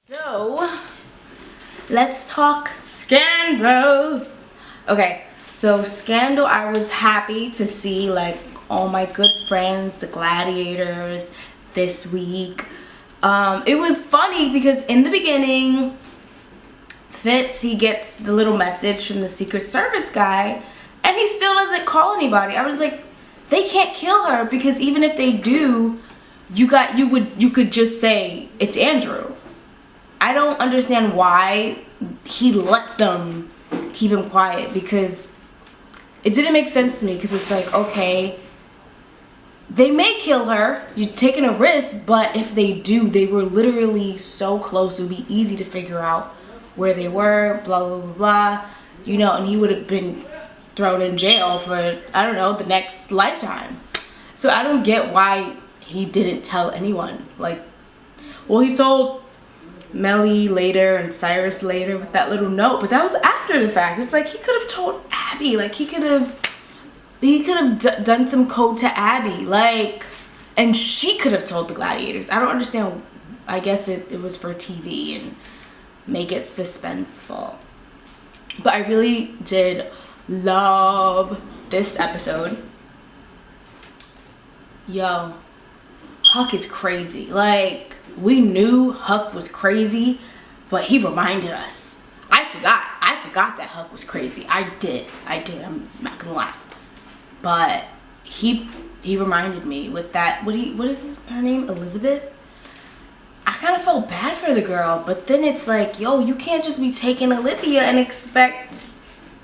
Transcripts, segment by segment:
So, let's talk Scandal. Okay, so Scandal, I was happy to see like all my good friends, the gladiators, this week. It was funny because in the beginning, Fitz, he gets the little message from the Secret Service guy, and he still doesn't call anybody. I was like, they can't kill her because even if they do, you could just say it's Andrew. I don't understand why he let them keep him quiet, because it didn't make sense to me, because it's like, okay, they may kill her, you're taking a risk, but if they do, they were literally so close, it would be easy to figure out where they were, blah, blah, blah, blah, you know, and he would have been thrown in jail for, I don't know, the next lifetime. So I don't get why he didn't tell anyone. Like, well, he told Melly later and Cyrus later with that little note, but that was after the fact. It's like he could have told Abby, like he could have done some code to Abby, like, and she could have told the gladiators. I don't understand. I guess it was for TV and make it suspenseful, but I really did love this episode. Yo, Huck is crazy. Like, we knew Huck was crazy, but he reminded us. I forgot that Huck was crazy. I did. I'm not gonna lie. But he reminded me with that. What is her name? Elizabeth? I kind of felt bad for the girl, but then it's like, yo, you can't just be taking Olivia and expect,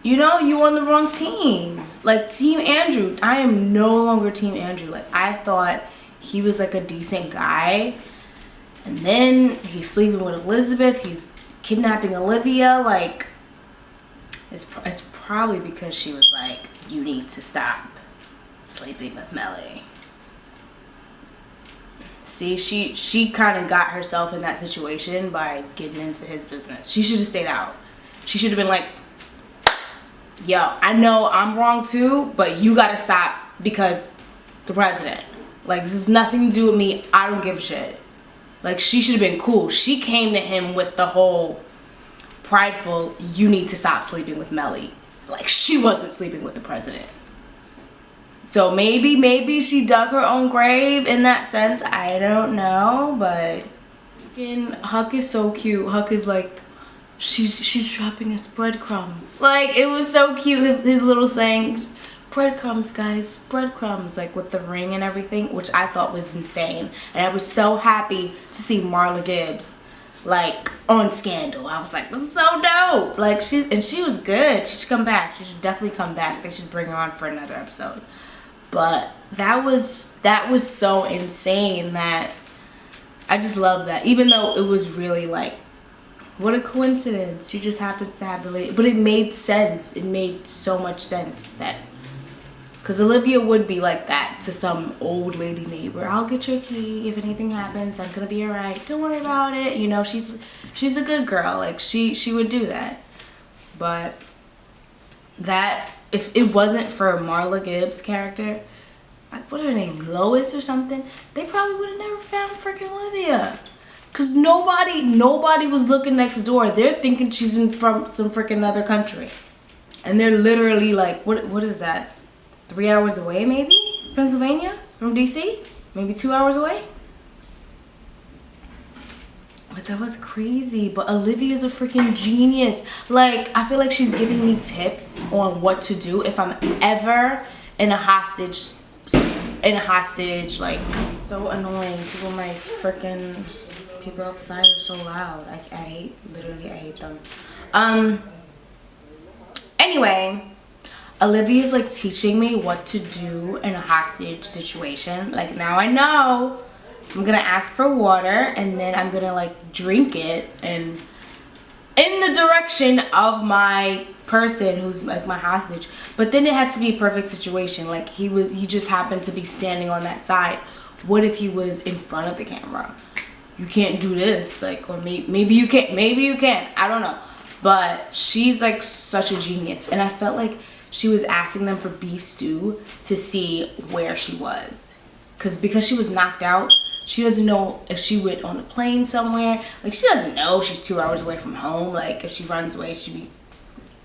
you know, you on the wrong team. Like, Team Andrew. I am no longer Team Andrew. Like, I thought he was like a decent guy, and then he's sleeping with Elizabeth, he's kidnapping Olivia. Like, it's probably because she was like, you need to stop sleeping with Melly. See, she kind of got herself in that situation by getting into his business. She should have stayed out. She should have been like, yo, I know I'm wrong too, but you gotta stop because the president. Like, this has nothing to do with me. I don't give a shit. Like, she should have been cool. She came to him with the whole prideful, you need to stop sleeping with Melly. Like, she wasn't sleeping with the president. So maybe she dug her own grave in that sense. I don't know, but Huck is so cute. Huck is like, she's dropping us breadcrumbs. Like, it was so cute, his little saying, breadcrumbs, guys, breadcrumbs, like with the ring and everything, which I thought was insane. And I was so happy to see Marla Gibbs like on Scandal. I was like, this is so dope. Like, she was good. She should come back. She should definitely come back. They should bring her on for another episode. But that was so insane that I just love that. Even though it was really like, what a coincidence. She just happens to have the lady. But it made sense. It made so much sense that, because Olivia would be like that to some old lady neighbor. I'll get your key. If anything happens, I'm going to be all right. Don't worry about it. You know, she's a good girl. Like, she would do that. But that, if it wasn't for Marla Gibbs' character, what her name, Lois or something, they probably would have never found freaking Olivia. Because nobody was looking next door. They're thinking she's from some freaking other country. And they're literally like, what is that? 3 hours away, maybe? Pennsylvania? From DC? Maybe 2 hours away? But that was crazy. But Olivia's a freaking genius. Like, I feel like she's giving me tips on what to do if I'm ever in a hostage, like, so annoying. People outside are so loud. I hate them. Anyway, Olivia's like teaching me what to do in a hostage situation. Like, now I know I'm gonna ask for water and then I'm gonna like drink it and in the direction of my person who's like my hostage. But then it has to be a perfect situation. Like, he just happened to be standing on that side. What if he was in front of the camera? You can't do this, like, or maybe you can, I don't know. But she's like such a genius, and I felt like she was asking them for beef stew to see where she was, because she was knocked out, She doesn't know if she went on a plane somewhere. Like, she doesn't know she's 2 hours away from home. Like, if she runs away, she'd be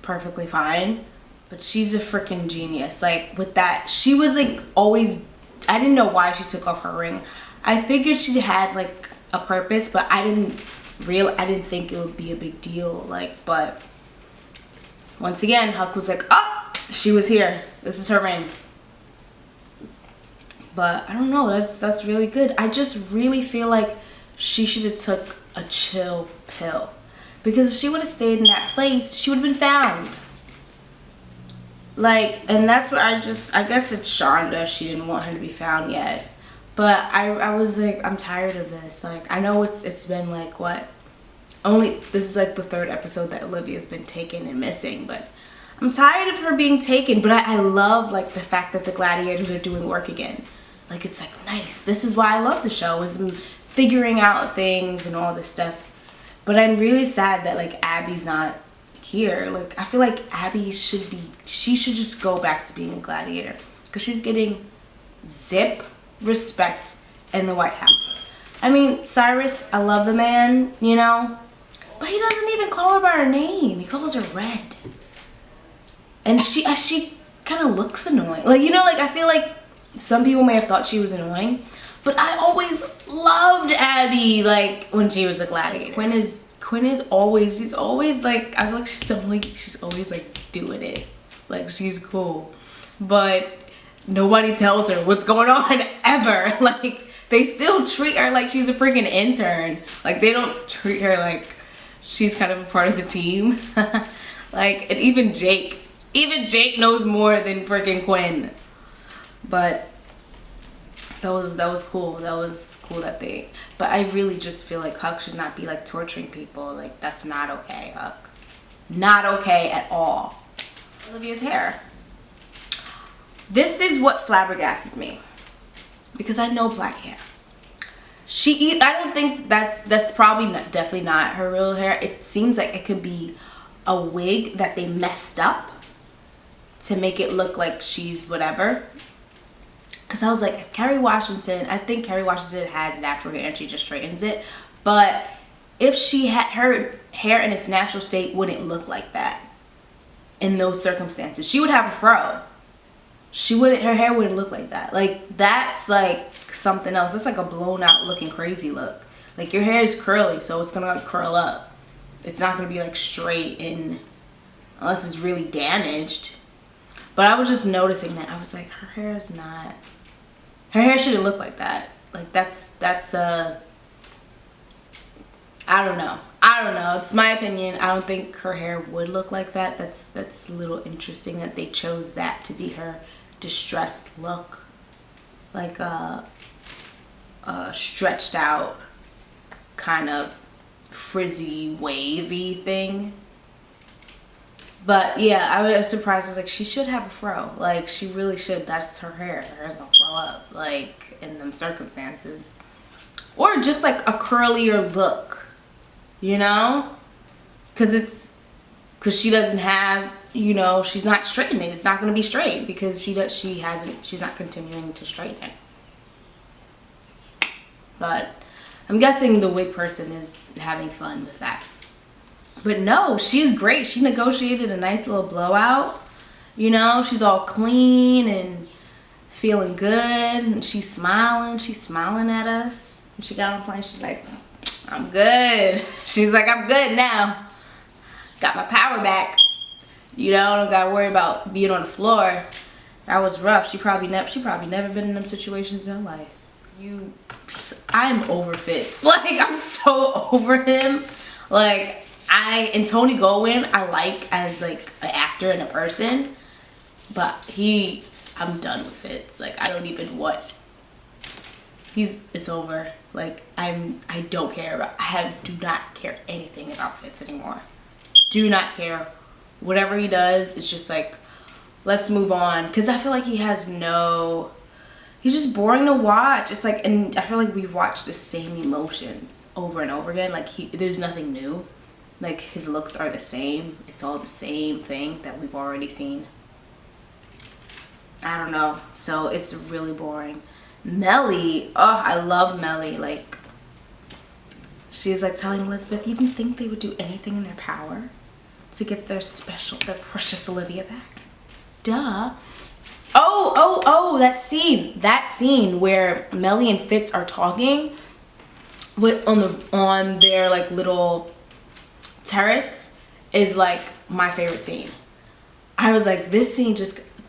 perfectly fine. But she's a freaking genius. Like, with that, she was like always, I didn't know why she took off her ring. I figured she had like a purpose, but I didn't think it would be a big deal. Like, but once again, Huck was like, oh, she was here. This is her ring. But I don't know, that's really good. I just really feel like she should have took a chill pill. Because if she would have stayed in that place, she would have been found. Like, and that's what I guess it's Shonda. She didn't want her to be found yet. But I was like, I'm tired of this. Like, I know it's been like, what? This is like the 3rd episode that Olivia's been taken and missing. But I'm tired of her being taken. But I love, like, the fact that the gladiators are doing work again. Like, it's like, nice. This is why I love the show, is figuring out things and all this stuff. But I'm really sad that, like, Abby's not here. Like, I feel like Abby she should just go back to being a gladiator. Because she's getting zip respect in the White House. I mean, Cyrus, I love the man, you know. But he doesn't even call her by her name. He calls her Red. And she kind of looks annoying. Like, you know, like, I feel like some people may have thought she was annoying, but I always loved Abby, like, when she was a gladiator. Quinn is always, she's always like, I feel like she's always like doing it. Like, she's cool. But nobody tells her what's going on ever. Like, they still treat her like she's a freaking intern. Like, they don't treat her like she's kind of a part of the team. Like, and even Jake knows more than freaking Quinn. But that was cool. That was cool that they, but I really just feel like Huck should not be like torturing people. Like, that's not okay, Huck. Not okay at all. Olivia's hair. This is what flabbergasted me, because I know black hair. I don't think that's probably definitely not her real hair. It seems like it could be a wig that they messed up to make it look like she's whatever. Because I was like, if I think Kerry Washington has natural hair and she just straightens it. But if she had her hair in its natural state, wouldn't look like that in those circumstances. She would have a fro. Her hair wouldn't look like that. Like, that's like something else. That's like a blown out looking crazy look. Like, your hair is curly, so it's gonna like curl up. It's not gonna be like straight in, unless it's really damaged. But I was just noticing that. I was like, her hair shouldn't look like that. Like, that's I don't know. It's my opinion. I don't think her hair would look like that. That's a little interesting that they chose that to be her distressed look. Like a stretched out kind of frizzy, wavy thing. But yeah, I was surprised. I was like, she should have a fro. Like, she really should. That's her hair. Her hair's gonna fro up, like, in them circumstances. Or just like a curlier look, you know? Because she doesn't have, you know, she's not straightening. It's not gonna be straight because she's not continuing to straighten it. But I'm guessing the wig person is having fun with that. But no, she's great. She negotiated a nice little blowout. You know, she's all clean and feeling good. And she's smiling. She's smiling at us. And she got on the plane. She's like, I'm good. She's like, I'm good now. Got my power back. You know, don't gotta worry about being on the floor. That was rough. She probably never been in them situations in her life. I'm over Fitz. Like, I'm so over him. Like, and Tony Goldwyn, I like as like an actor and a person, but I'm done with Fitz. Like, I don't even it's over. Like, I don't care do not care anything about Fitz anymore. Do not care. Whatever he does, it's just like, let's move on. Because I feel like he's just boring to watch. It's like, and I feel like we've watched the same emotions over and over again. Like, there's nothing new. Like, his looks are the same. It's all the same thing that we've already seen. I don't know. So it's really boring. Melly, oh, I love Melly. Like, she's like telling Elizabeth, you didn't think they would do anything in their power to get their precious Olivia back? Duh. Oh, that scene where Melly and Fitz are talking on their like little terrace is like my favorite scene. I was like, this scene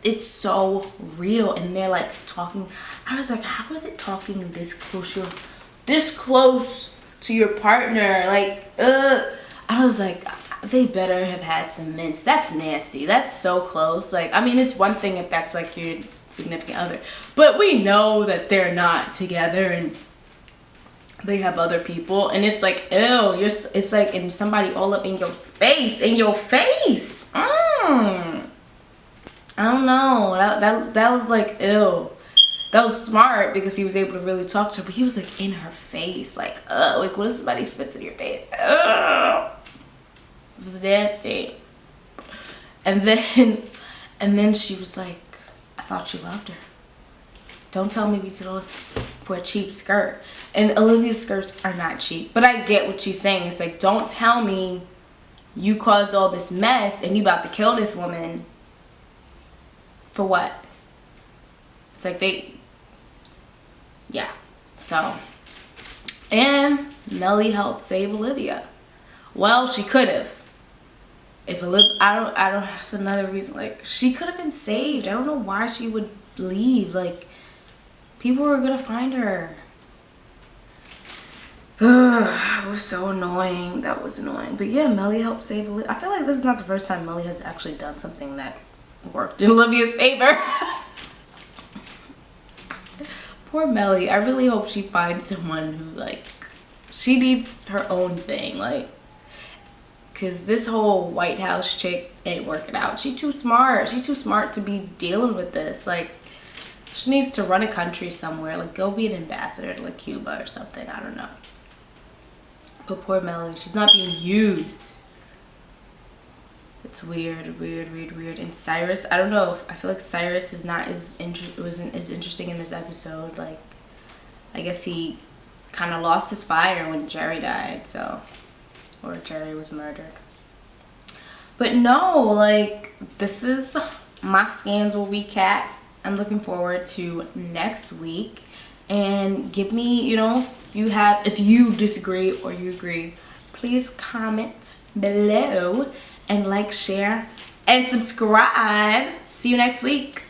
it's so real, and they're like talking. I was like, how is it talking this close to your partner? Like, I was like, they better have had some mints. That's nasty. That's so close. Like, I mean, it's one thing if that's like your significant other, but we know that they're not together and they have other people, and it's like, ew, it's like, and somebody all up in your face, I don't know, that was like, ew. That was smart because he was able to really talk to her, but he was like in her face, like, like, what if somebody spits in your face? Ugh. It was nasty. And then she was like, I thought you loved her. Don't tell me we did all this for a cheap skirt. And Olivia's skirts are not cheap, but I get what she's saying. It's like, don't tell me you caused all this mess and you about to kill this woman for what? It's like yeah. So, and Melly helped save Olivia. Well, she could have. If Olivia, I don't, that's another reason. Like, she could have been saved. I don't know why she would leave. Like, people were gonna find her. It was so annoying. That was annoying. But yeah, Melly helped save Olivia. I feel like this is not the first time Melly has actually done something that worked in Olivia's favor. Poor Melly. I really hope she finds someone who, like, she needs her own thing. Like, because this whole White House chick ain't working out. She too smart. She too smart to be dealing with this. Like, she needs to run a country somewhere. Like, go be an ambassador to, like, Cuba or something. I don't know. But poor Melly, she's not being used. It's weird. And Cyrus, I don't know. I feel like Cyrus is not wasn't as interesting in this episode. Like, I guess he kind of lost his fire when Jerry died, so, or Jerry was murdered. But no, like, this is my scandal recap. I'm looking forward to next week, and give me, you know, if you disagree or you agree, please comment below and like, share, and subscribe. See you next week.